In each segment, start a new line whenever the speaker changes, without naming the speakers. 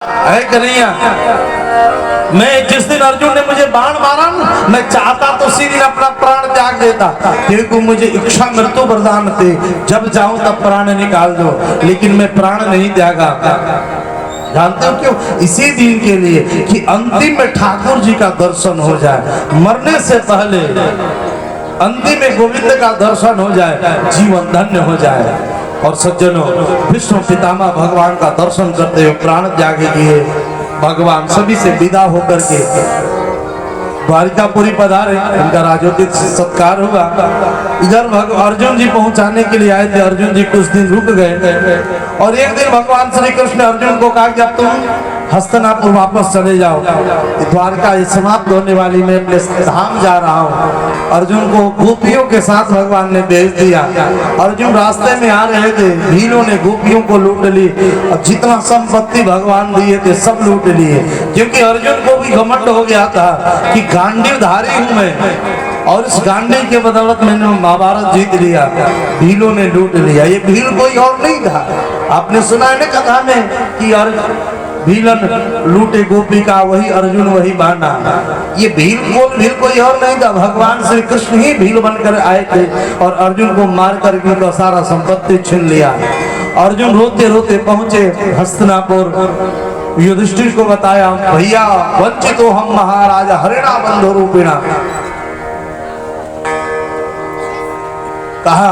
है कन्हैया, मैं जिस दिन अर्जुन ने मुझे बाण मारा, मैं चाहता तो उसी दिन अपना प्राण त्याग देता, क्योंकि मुझे इच्छा मृत्यु वरदान थे, जब जाऊं तब प्राण निकाल दो, लेकिन मैं प्राण नहीं त्यागा। जानते हो क्यों? इसी दिन के लिए कि अंतिम में ठाकुर जी का दर्शन हो जाए, मरने से पहले अंतिम में गोविंद का दर्शन हो जाए, जीवन धन्य हो जाए। और सज्जनों, विष्णु पितामह भगवान का दर्शन करते हुए प्राण त्याग किए भगवान सभी से विदा होकर के द्वारिकापुरी पधारे। इनका राजोचित सत्कार हुआ। इधर अर्जुन जी पहुंचाने के लिए आए थे। अर्जुन जी कुछ दिन रुक गए और एक दिन भगवान श्री कृष्ण ने अर्जुन को कहा कि अब तुम हस्तिनापुर वापस चले जाओ, द्वारका समाप्त होने वाली, मैं अपने धाम जा रहा हूँ। अर्जुन को गोपियों के साथ भगवान ने भेज दिया। अर्जुन रास्ते में आ रहे थे, भीलों ने गोपियों को लूट ली और जितना संपत्ति भगवान दिए थे सब लूट लिए, क्योंकि अर्जुन को भी घमंड हो गया था कि गांडीवधारी हूँ मैं, और इस गांडी के बदौलत मैंने महाभारत जीत लिया। भीलों ने लूट लिया। ये भील कोई और नहीं था। आपने सुना है ना कथा में कि भीलन लूटे गोपी का, वही अर्जुन वही बाना। ये भील कोई और नहीं था, भगवान श्री कृष्ण ही भील बनकर आए थे और अर्जुन को मार कर उनका सारा संपत्ति छीन लिया। अर्जुन रोते रोते पहुंचे हस्तिनापुर। युधिष्ठिर को बताया, भैया वंचित हो हम महाराजा हरिणा बंधु रूपिणा। कहा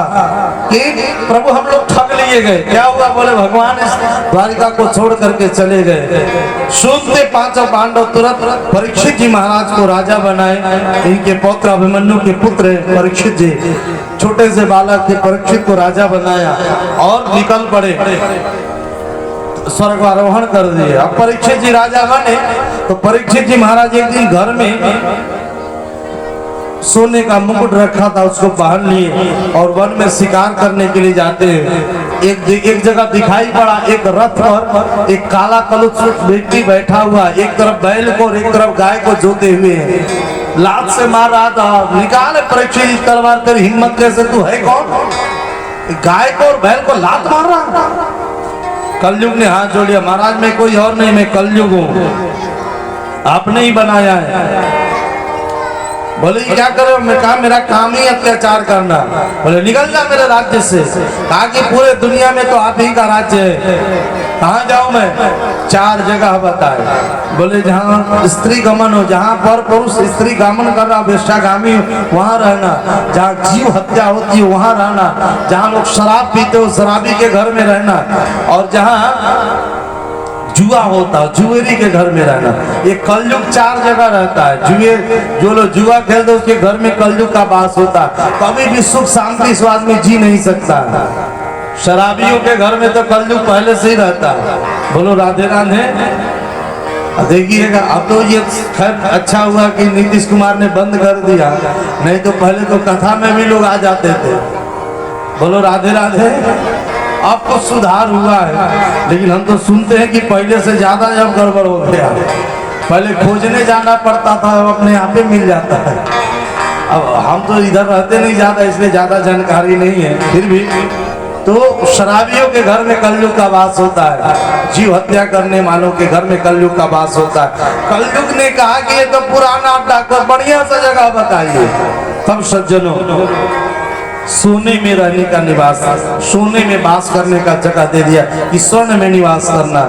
कि प्रभु हम लोग ठग लिए गए। क्या हुआ? बोले भगवान इस द्वारिका को छोड़ करके चले गए। सुनते पांचों पांडव तुरंत परीक्षित जी महाराज को राजा बनाए। इनके पौत्र अभिमन्यु के पुत्र परीक्षित जी, छोटे से बालक थे, परीक्षित को राजा बनाया और निकल पड़े, स्वर्गारोहण कर दिए। अब परीक्षित जी राजा बने तो परीक्षित जी महाराज एक दिन घर में सोने का मुकुट रखा था, उसको पहन लिए और वन में शिकार करने के लिए जाते हैं। एक जगह दिखाई पड़ा, एक रथ पर एक काला कलुष व्यक्ति बैठा हुआ, एक तरफ बैल को और एक तरफ गाय को जोते हुए है। लात से मार रहा था। निकाले परीक्षित तलवार, तेरी हिम्मत कैसे, तू है कौन? गाय को और बैल को लात मार रहा। कलयुग ने हाथ जोड़ महाराज मैं कोई और नहीं, मैं कलयुग हूँ, आपने ही बनाया है। बोले क्या करो? मैं कहा मेरा काम ही अत्याचार करना। बोले निकल जा मेरे राज्य से। कहा कि पूरे दुनिया में तो आप ही का राज्य है, कहाँ जाऊं मैं? 4 जगह बताए। बोले जहाँ स्त्री गमन हो, जहाँ पर पुरुष स्त्री गमन कर रहा वेश्यागामी वहाँ रहना, जहाँ जीव हत्या होती है वहाँ रहना, जहाँ लोग शराब पीते हो शराबी के घर में रहना, और जहाँ जुआ होता है जुएरी के घर में रहना। ये कलयुग 4 जगह रहता है। जुए जो लोग जुआ खेलते उसके घर में कलयुग का वास होता है। कभी भी सुख शांति स्वाद में जी नहीं सकता। शराबियों के घर में तो कलयुग पहले से ही रहता है। बोलो राधे राधे। देखिएगा, अब तो ये खैर अच्छा हुआ कि नीतीश कुमार ने बंद कर दिया, नहीं तो पहले तो कथा में भी लोग आ जाते थे। बोलो राधे राधे। अब तो सुधार हुआ है, लेकिन हम तो सुनते हैं कि पहले से ज्यादा अब गड़बड़ हो गया। पहले खोजने जाना पड़ता था, अब अपने आप ही मिल जाता है। अब हम तो इधर रहते नहीं ज्यादा, इसलिए ज्यादा जानकारी नहीं है। फिर भी तो शराबियों के घर में कलयुग का वास होता है, जीव हत्या करने वालों के घर में कलयुग का वास होता है। कलयुग ने कहा कि ये तो पुराना अड्डा, बढ़िया सा जगह बताइए। तब सज्जनों सोने में रहने का निवास, सोने में वास करने का जगह दे दिया कि स्वर्ण में निवास करना।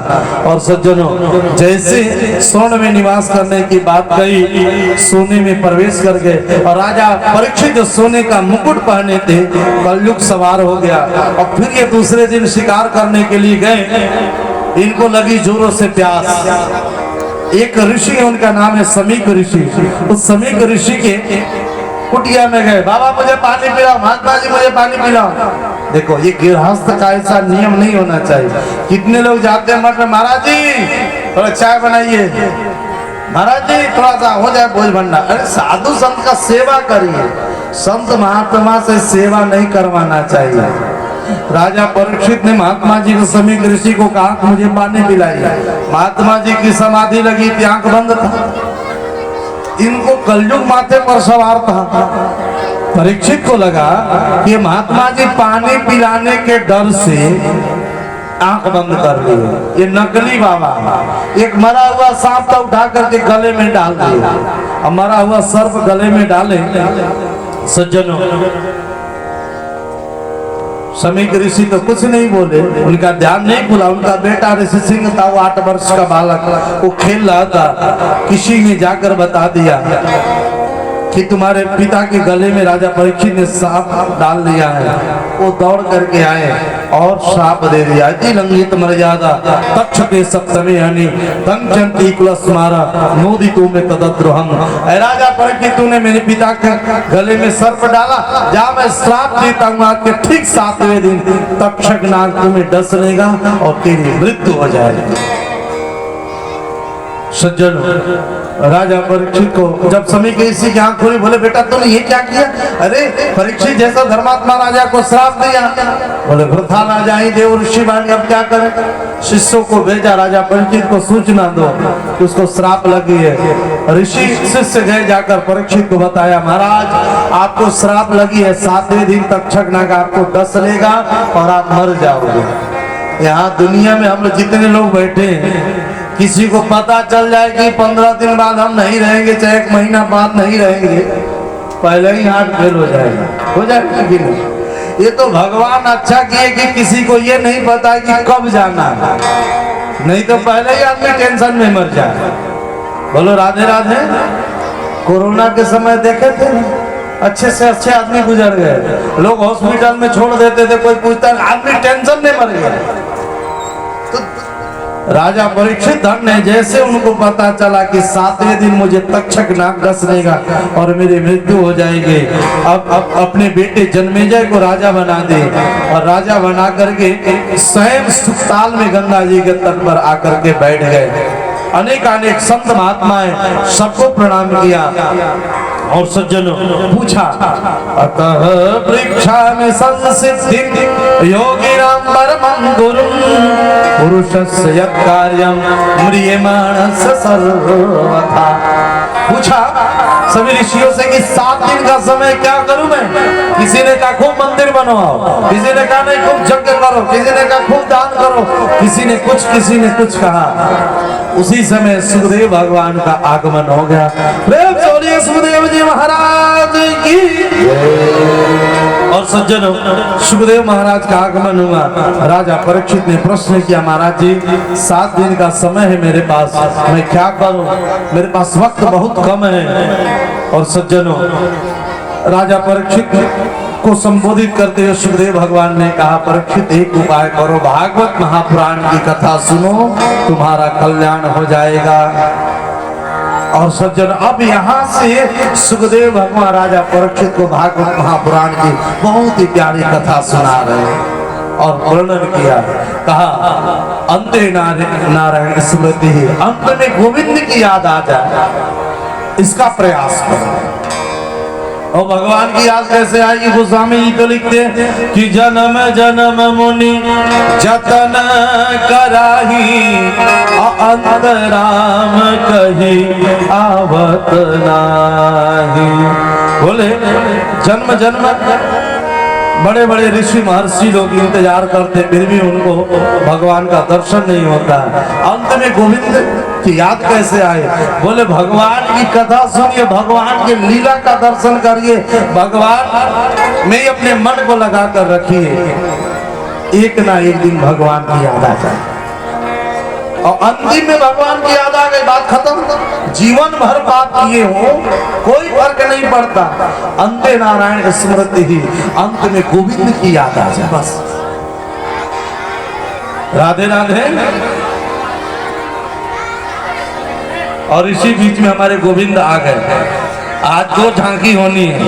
और सज्जनों जैसे स्वर्ण में निवास करने की बात कही, सोने में प्रवेश कर गए और राजा परीक्षित जो सोने का मुकुट पहने थे, कलयुग सवार हो गया। और फिर ये दूसरे दिन शिकार करने के लिए गए। इनको लगी जोरों से प्यास। एक ऋषि है, उनका नाम है समीक ऋषि। उस समीक ऋषि के कुटिया में गए, बाबा मुझे पानी पिलाओ, महात्मा जी मुझे पानी पिलाओ। देखो ये गृहस्थ का ऐसा नियम नहीं होना चाहिए। कितने लोग जाते हैं मठ में, महाराज जी थोड़ा चाय बनाइए, महाराज जी थोड़ा सा हो जाए भोज भंडार। अरे साधु संत का सेवा करिए, संत महात्मा से सेवा नहीं करवाना चाहिए। राजा परीक्षित ने महात्मा जी को समीक ऋषि को कहा मुझे पानी पिलाइए। महात्मा जी की समाधि लगी थी, आंख बंद था। इनको कलयुग माथे पर सवार था। परीक्षित को लगा कि महात्मा जी पानी पिलाने के डर से आंख बंद कर लिए। ये नकली बाबा, एक मरा हुआ सांप का उठा करके गले में डाल दिया, और मरा हुआ सर्प गले में डाले। सज्जनों, समीक ऋषि तो कुछ नहीं बोले, उनका ध्यान नहीं खुला। उनका बेटा ऋषि सिंह था, वो 8 वर्ष का बालक, वो खेल रहा था। किसी ने जाकर बता दिया कि तुम्हारे पिता के गले में राजा परीक्षित ने सांप डाल दिया है। वो दौड़ करके आए और श्राप दे दिया। लंघित मर्यादा तक्ष के सप्तमे हनि तंचंती कुलस्मारा नोदितु में तदद्रोहम। राजा परीक्षित, तूने मेरे पिता के गले में सर्प डाला, जा मैं श्राप देता हूँ, आज के ठीक 7वें दिन तक्षक नाग तुम्हें डस लेगा और तेरी मृत्यु हो जाएगी। सज्जन, राजा परीक्षित को जब समीक ऋषि की आंख खुली, बोले बेटा तूने ये क्या किया? अरे परीक्षित जैसा धर्मात्मा राजा को श्राप दिया। बोले वृथा ना जाए देव ऋषि वाणी, अब क्या करें? शिष्यों को भेजा, राजा परीक्षित को सूचना दो कि उसको श्राप लगी है। ऋषि शिष्य गए, जाकर परीक्षित को बताया, महाराज आपको श्राप लगी है, 7वें दिन तक्षक नाग आपको डस लेगा और आप मर जाओगे। यहाँ दुनिया में हम जितने लोग बैठे हैं, किसी को पता चल जाए कि 15 दिन बाद हम नहीं रहेंगे, चाहे 1 महीना बाद नहीं रहेंगे, पहले ही हार्ट फेल हो जाएगा कि नहीं? ये तो भगवान अच्छा किए कि किसी को ये नहीं पता कि कब जाना है, नहीं तो पहले ही आदमी टेंशन में मर जाए। बोलो राधे राधे। कोरोना के समय देखे थे, अच्छे से अच्छे आदमी गुजर गए, लोग हॉस्पिटल में छोड़ देते थे, कोई पूछता, आदमी टेंशन में मर गया। तो राजा परीक्षित धन्य है, जैसे उनको पता चला कि 7वें दिन मुझे तक्षक नाग डस लेगा और मेरी मृत्यु हो जाएगी, अब अपने बेटे जन्मेजय को राजा बना दे, और राजा बना करके स्वयं सुखताल में गंगा जी के तट पर आकर के बैठ गए। अनेक संत महात्माएं सबको प्रणाम किया और सज्जनों पूछा, अतः परीक्षा में संसिद्धि योगी राम परमं गुरुं पुरुषस्य यत् कार्यं म्रियमाणस्य सर्वथा। पूछा सभी ऋषियों से कि 7 दिन का समय क्या करूं मैं? किसी ने कहा खूब मंदिर बनवाओ, किसी ने कहा नहीं खूब यज्ञ करो, किसी ने कहा खूब दान करो, किसी ने कुछ कहा। उसी समय सुखदेव भगवान का आगमन हो गया। प्रेम से बोलिए सुखदेव जी महाराज की। और सज्जनों, सुखदेव महाराज का आगमन हुआ। राजा परीक्षित ने प्रश्न किया, महाराज जी 7 दिन का समय है मेरे पास, मैं क्या करूं? मेरे पास वक्त बहुत कम है। और सज्जनों, राजा परीक्षित को संबोधित करते हुए सुखदेव भगवान ने कहा, परीक्षित एक उपाय करो, भागवत महापुराण की कथा सुनो, तुम्हारा कल्याण हो जाएगा। और सज्जन, अब यहाँ से सुखदेव भगवान राजा परीक्षित को भागवत महापुराण की बहुत ही प्यारी कथा सुना रहे और वर्णन किया। कहा अंते नारायण स्मृति, अंत में गोविंद की याद आ जाए, इसका प्रयास करो। और भगवान की याद कैसे आएगी? गोस्वामी जी तो लिखते हैं कि जन्म जन्म मुनि जतन कराही, अंत राम कही आवत नाही। बोले जन्म जन्म बड़े बड़े ऋषि महर्षि लोग इंतजार करते, फिर भी उनको भगवान का दर्शन नहीं होता। अंत में गोविंद की याद कैसे आए? बोले भगवान की कथा सुनिए, भगवान के लीला का दर्शन करिए, भगवान में अपने मन को लगा कर रखिए, एक ना एक दिन भगवान की याद आ जाए। और अंतिम में भगवान की याद आ गई, बात खत्म। जीवन भर पाप किए हो कोई फर्क नहीं पड़ता, अंते नारायण स्मृति ही, अंत में गोविंद की याद आ जाए बस। राधे राधे। और इसी बीच में हमारे गोविंद आ गए। आज 2 झांकी होनी है।